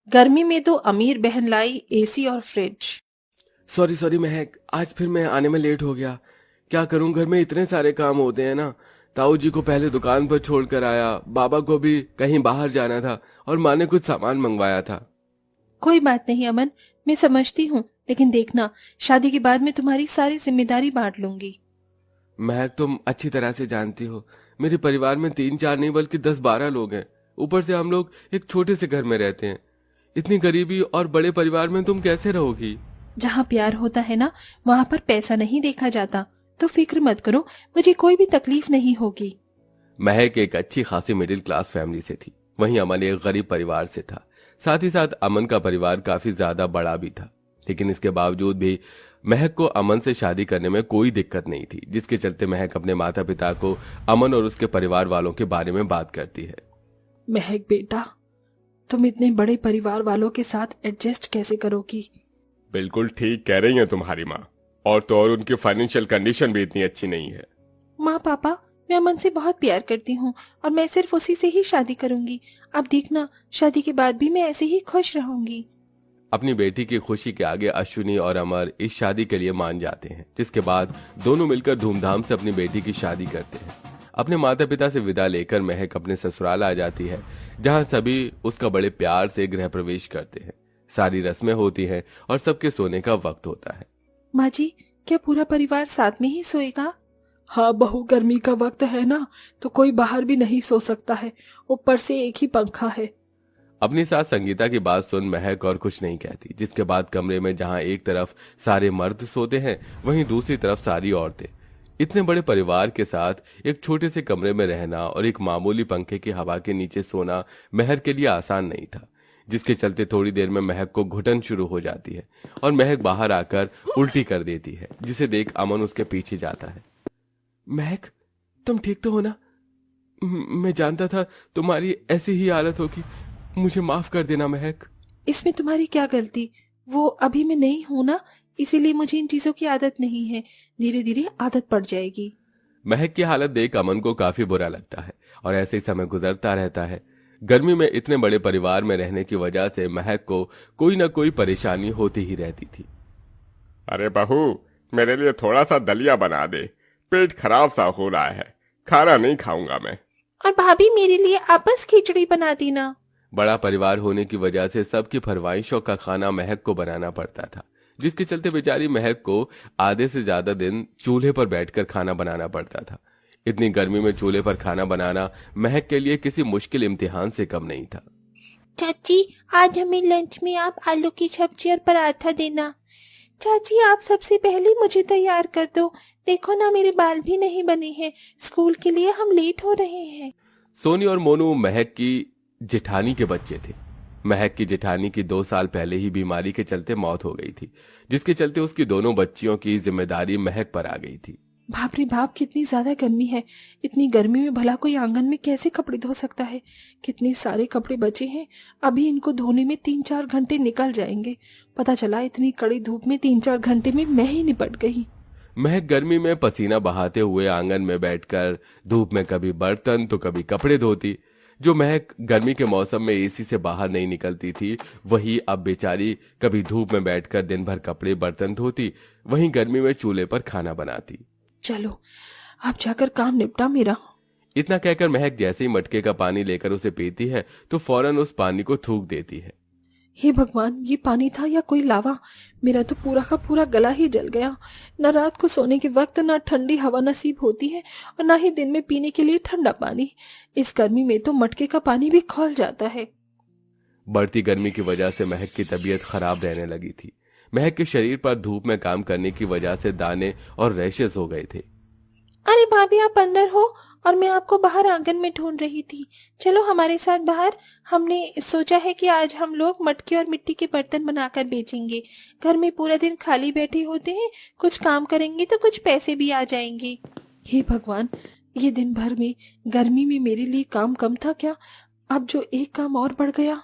गर्मी में तो अमीर बहन लाई एसी और फ्रिज। सॉरी सॉरी महक, आज फिर मैं आने में लेट हो गया। क्या करूं, घर में इतने सारे काम होते हैं ना। ताऊ जी को पहले दुकान पर छोड़कर आया, बाबा को भी कहीं बाहर जाना था और माँ ने कुछ सामान मंगवाया था। कोई बात नहीं अमन, मैं समझती हूँ, लेकिन देखना, शादी के बाद मैं तुम्हारी सारी जिम्मेदारी बांट लूंगी। महक, तुम अच्छी तरह से जानती हो, मेरे परिवार में 3-4 नहीं बल्कि 10-12 लोग हैं। ऊपर से हम लोग एक छोटे से घर में रहते हैं। इतनी गरीबी और बड़े परिवार में तुम कैसे रहोगी? जहाँ प्यार होता है ना, वहाँ पर पैसा नहीं देखा जाता। तो फिक्र मत करो, मुझे कोई भी तकलीफ नहीं होगी। महक एक अच्छी खासी मिडिल क्लास फैमिली से थी, वहीं अमन एक गरीब परिवार से था। साथ ही साथ अमन का परिवार काफी ज्यादा बड़ा भी था। लेकिन इसके बावजूद भी महक को अमन से शादी करने में कोई दिक्कत नहीं थी, जिसके चलते महक अपने माता पिता को अमन और उसके परिवार वालों के बारे में बात करती है। महक बेटा, तुम इतने बड़े परिवार वालों के साथ एडजस्ट कैसे करोगी? बिल्कुल ठीक कह रही हैं तुम्हारी माँ। और तो और उनकी फाइनेंशियल कंडीशन भी इतनी अच्छी नहीं है। माँ पापा, मैं अमन से बहुत प्यार करती हूँ और मैं सिर्फ उसी से ही शादी करूंगी। अब देखना, शादी के बाद भी मैं ऐसे ही खुश रहूंगी। अपनी बेटी की खुशी के आगे अश्विनी और अमर इस शादी के लिए मान जाते हैं, जिसके बाद दोनों मिलकर धूमधाम से अपनी बेटी की शादी करते हैं। अपने माता पिता से विदा लेकर महक अपने ससुराल आ जाती है, जहां सभी उसका बड़े प्यार से गृह प्रवेश करते हैं। सारी रस्में होती हैं और सबके सोने का वक्त होता है। माँ जी, क्या पूरा परिवार साथ में ही सोएगा? हाँ बहू, गर्मी का वक्त है ना, तो कोई बाहर भी नहीं सो सकता है। ऊपर से एक ही पंखा है। अपनी सास संगीता की बात सुन महक और कुछ नहीं कहती, जिसके बाद कमरे में जहां एक तरफ सारे मर्द सोते हैं, वहीं दूसरी तरफ सारी औरतें। इतने बड़े परिवार के साथ एक छोटे से कमरे में रहना और एक मामूली पंखे की हवा के नीचे सोना महक के लिए आसान नहीं था, जिसके चलते थोड़ी देर में महक को घुटन शुरू हो जाती है और महक बाहर आकर उल्टी कर देती है, जिसे देख अमन उसके पीछे जाता है। महक, तुम ठीक तो हो ना? मैं जानता था तुम्हारी ऐसी ही हालत होगी। मुझे माफ कर देना महक। इसमें तुम्हारी क्या गलती? वो अभी मैं नहीं हूं ना, इसीलिए मुझे इन चीजों की आदत नहीं है। धीरे धीरे आदत पड़ जाएगी। महक की हालत देख अमन को काफी बुरा लगता है और ऐसे ही समय गुजरता रहता है। गर्मी में इतने बड़े परिवार में रहने की वजह से महक को कोई ना कोई परेशानी होती ही रहती थी। अरे बहू, मेरे लिए थोड़ा सा दलिया बना दे। पेट खराब सा हो रहा है, खाना नहीं खाऊंगा मैं। और भाभी, मेरे लिए आपस खिचड़ी बना देना। बड़ा परिवार होने की वजह से सबकी फरमाइशों का खाना महक को बनाना पड़ता था, जिसके चलते बेचारी महक को आधे से ज्यादा दिन चूल्हे पर बैठकर खाना बनाना पड़ता था। इतनी गर्मी में चूल्हे पर खाना बनाना महक के लिए किसी मुश्किल इम्तिहान से कम नहीं था। चाची, आज हमें लंच में आप आलू की सब्जी और पराठा देना। चाची, आप सबसे पहले मुझे तैयार कर दो। देखो ना, मेरे बाल भी नहीं बने हैं। स्कूल के लिए हम लेट हो रहे हैं। सोनी और मोनू महक की जेठानी के बच्चे थे। महक की जेठानी की 2 साल पहले ही बीमारी के चलते मौत हो गई थी, जिसके चलते उसकी दोनों बच्चियों की जिम्मेदारी महक पर आ गई थी। बाप रे बाप, कितनी ज्यादा गर्मी है। इतनी गर्मी में भला कोई आंगन में कैसे कपड़े धो सकता है? कितने सारे कपड़े बचे हैं, अभी इनको धोने में 3-4 घंटे निकल जाएंगे। पता चला इतनी कड़ी धूप में 3-4 घंटे में मैं ही निपट गई। महक गर्मी में पसीना बहाते हुए आंगन में बैठकर धूप में कभी बर्तन तो कभी कपड़े धोती। जो महक गर्मी के मौसम में एसी से बाहर नहीं निकलती थी, वही अब बेचारी कभी धूप में बैठकर दिन भर कपड़े बर्तन धोती, वहीं गर्मी में चूल्हे पर खाना बनाती। चलो, अब जाकर काम निपटा मेरा। इतना कहकर महक जैसे ही मटके का पानी लेकर उसे पीती है, तो फौरन उस पानी को थूक देती है। हे भगवान, ये पानी था या कोई लावा? मेरा तो पूरा का पूरा गला ही जल गया। न रात को सोने के वक्त ना ठंडी हवा नसीब होती है और ना ही दिन में पीने के लिए ठंडा पानी। इस गर्मी में तो मटके का पानी भी खौल जाता है। बढ़ती गर्मी की वजह से महक की तबीयत खराब रहने लगी थी। महक के शरीर पर धूप में काम करने की वजह से दाने और रैशेस हो गए थे। अरे भाभी, आप अंदर हो और मैं आपको बाहर आंगन में ढूंढ रही थी। चलो हमारे साथ बाहर। हमने सोचा है कि आज हम लोग मटके और मिट्टी के बर्तन बनाकर बेचेंगे। घर में पूरा दिन खाली बैठे होते हैं, कुछ काम करेंगे तो कुछ पैसे भी आ जाएंगे। हे भगवान, ये दिन भर में गर्मी में मेरे लिए काम कम था क्या? अब जो एक काम और बढ़ गया।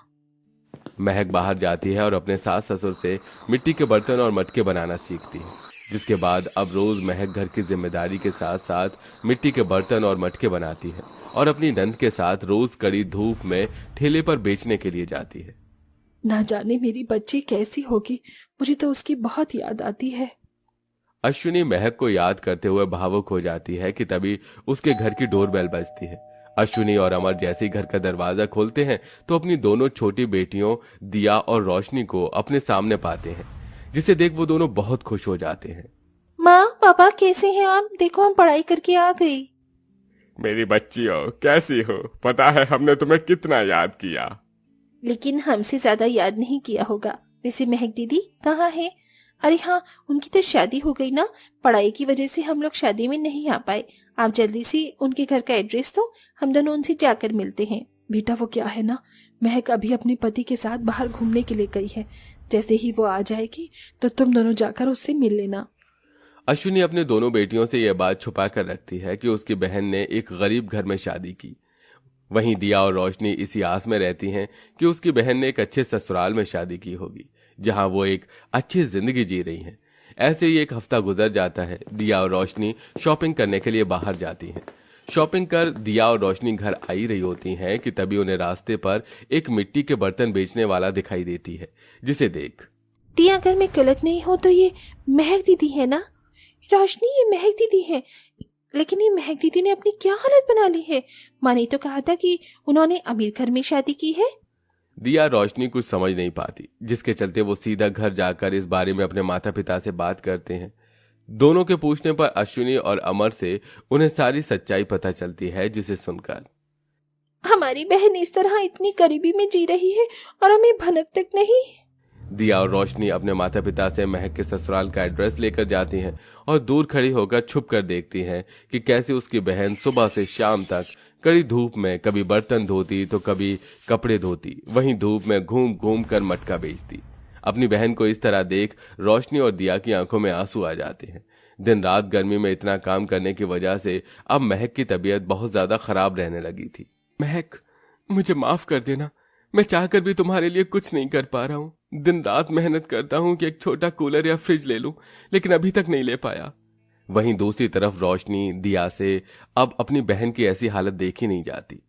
महक बाहर जाती है और अपने सास ससुर से मिट्टी के बर्तन और मटके बनाना सीखती है, जिसके बाद अब रोज महक घर की जिम्मेदारी के साथ साथ मिट्टी के बर्तन और मटके बनाती है और अपनी नंद के साथ रोज कड़ी धूप में ठेले पर बेचने के लिए जाती है। ना जाने मेरी बच्ची कैसी होगी, मुझे तो उसकी बहुत याद आती है। अश्विनी महक को याद करते हुए भावुक हो जाती है कि तभी उसके घर की डोरबेल बजती है। अश्विनी और अमर जैसे ही घर का दरवाजा खोलते हैं तो अपनी दोनों छोटी बेटियों दिया और रोशनी को अपने सामने पाते हैं, जिसे देख वो दोनों बहुत खुश हो जाते हैं। माँ पापा कैसे हैं आप? देखो हम पढ़ाई करके आ गई। मेरी बच्चियों कैसी हो? पता है हमने तुम्हें कितना याद किया। लेकिन हमसे ज्यादा याद नहीं किया होगा। वैसे महक दीदी कहाँ है? अरे हाँ, उनकी तो शादी हो गई ना, पढ़ाई की वजह से हम लोग शादी में नहीं आ पाए। आप जल्दी से उनके घर का एड्रेस दो, हम दोनों उनसे जाकर मिलते हैं। बेटा वो क्या है ना, महक अभी अपने पति के साथ बाहर घूमने के लिए गई है। जैसे ही वो आ जाएगी तो तुम दोनों जाकर उससे मिल लेना। अश्विनी अपने दोनों बेटियों से यह बात छुपा कर रखती है कि उसकी बहन ने एक गरीब घर में शादी की। वहीं दिया और रोशनी इसी आस में रहती हैं कि उसकी बहन ने एक अच्छे ससुराल में शादी की होगी, जहां वो एक अच्छी जिंदगी जी रही हैं। ऐसे ही एक हफ्ता गुजर जाता है। दिया और रोशनी शॉपिंग करने के लिए बाहर जाती हैं। शॉपिंग कर दिया और रोशनी घर आई रही होती हैं कि तभी उन्हें रास्ते पर एक मिट्टी के बर्तन बेचने वाला दिखाई देती है, जिसे देख दिया अगर मैं गलत नहीं हूँ तो ये महक दीदी है ना? रोशनी ये महक दीदी है, लेकिन ये महक दीदी ने अपनी क्या हालत बना ली है? माँ ने तो कहा था कि उन्होंने अमीर घर में शादी की है। दिया रोशनी कुछ समझ नहीं पाती, जिसके चलते वो सीधा घर जाकर इस बारे में अपने माता पिता से बात करते हैं। दोनों के पूछने पर अश्विनी और अमर से उन्हें सारी सच्चाई पता चलती है, जिसे सुनकर हमारी बहन इस तरह इतनी गरीबी में जी रही है और हमें भनक तक नहीं। दिया और रोशनी अपने माता पिता से महक के ससुराल का एड्रेस लेकर जाती हैं और दूर खड़ी होकर छुप कर देखती हैं कि कैसे उसकी बहन सुबह से शाम तक कड़ी धूप में कभी बर्तन धोती तो कभी कपड़े धोती, वहीं धूप में घूम घूम कर मटका बेचती। अपनी बहन को इस तरह देख रोशनी और दिया की आंखों में आंसू आ जाते हैं। दिन रात गर्मी में इतना काम करने की वजह से अब महक की तबीयत बहुत ज्यादा खराब रहने लगी थी। महक, मुझे माफ कर देना, मैं चाहकर भी तुम्हारे लिए कुछ नहीं कर पा रहा हूँ। दिन रात मेहनत करता हूँ कि एक छोटा कूलर या फ्रिज ले लूं, लेकिन अभी तक नहीं ले पाया। वहीं दूसरी तरफ रोशनी दिया से अब अपनी बहन की ऐसी हालत देखी नहीं जाती,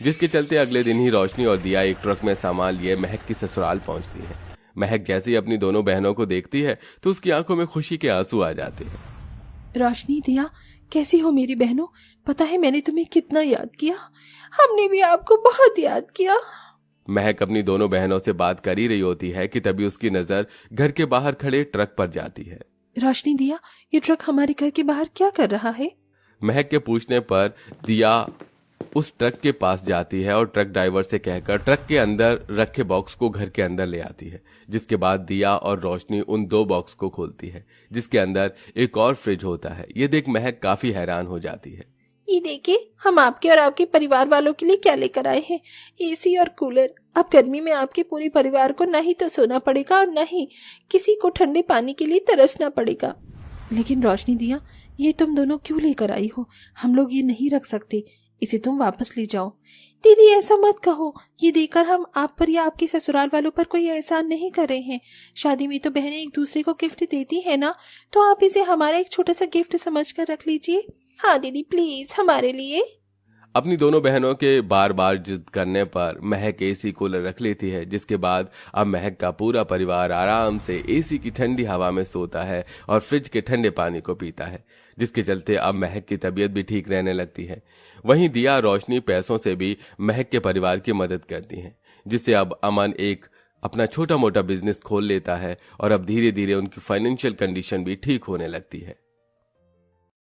जिसके चलते अगले दिन ही रोशनी और दिया एक ट्रक में सामान लिए महक की ससुराल पहुंचती है। महक जैसे ही अपनी दोनों बहनों को देखती है तो उसकी आंखों में खुशी के आंसू आ जाते हैं। रोशनी, दिया, कैसी हो मेरी बहनों? पता है मैंने तुम्हें कितना याद किया। हमने भी आपको बहुत याद किया। महक अपनी दोनों बहनों से बात कर ही रही होती है कि तभी उसकी नजर घर के बाहर खड़े ट्रक पर जाती है। रोशनी, दिया, ये ट्रक हमारे घर के बाहर क्या कर रहा है? महक के पूछने पर दिया उस ट्रक के पास जाती है और ट्रक ड्राइवर से कहकर ट्रक के अंदर रखे बॉक्स को घर के अंदर ले आती है। जिसके बाद दिया और रोशनी उन 2 बॉक्स को खोलती है, जिसके अंदर एक और फ्रिज होता है। ये देख महक काफी हैरान हो जाती है। ये देखिए, हम आपके और आपके परिवार वालों के लिए क्या लेकर आए हैं, एसी और कूलर। अब गर्मी में आपके पूरे परिवार को न ही तो सोना पड़ेगा और न ही किसी को ठंडे पानी के लिए तरसना पड़ेगा। लेकिन रोशनी, दिया, ये तुम दोनों क्यों लेकर आई हो? हम लोग ये नहीं रख सकते, इसे तुम वापस ले जाओ। दीदी ऐसा मत कहो, ये देकर हम आप पर या आपके ससुराल वालों पर कोई एहसान नहीं कर रहे हैं। शादी में तो बहनें एक दूसरे को गिफ्ट देती है ना, तो आप इसे हमारा एक छोटा सा गिफ्ट समझकर रख लीजिए। हाँ दीदी, प्लीज हमारे लिए। अपनी दोनों बहनों के बार बार जिद करने पर महक एसी कूलर रख लेती है, जिसके बाद अब महक का पूरा परिवार आराम से एसी की ठंडी हवा में सोता है और फ्रिज के ठंडे पानी को पीता है, जिसके चलते अब महक की तबीयत भी ठीक रहने लगती है। वहीं दिया रोशनी पैसों से भी महक के परिवार की मदद करती हैं, जिससे अब अमन एक अपना छोटा मोटा बिजनेस खोल लेता है और अब धीरे धीरे उनकी फाइनेंशियल कंडीशन भी ठीक होने लगती है।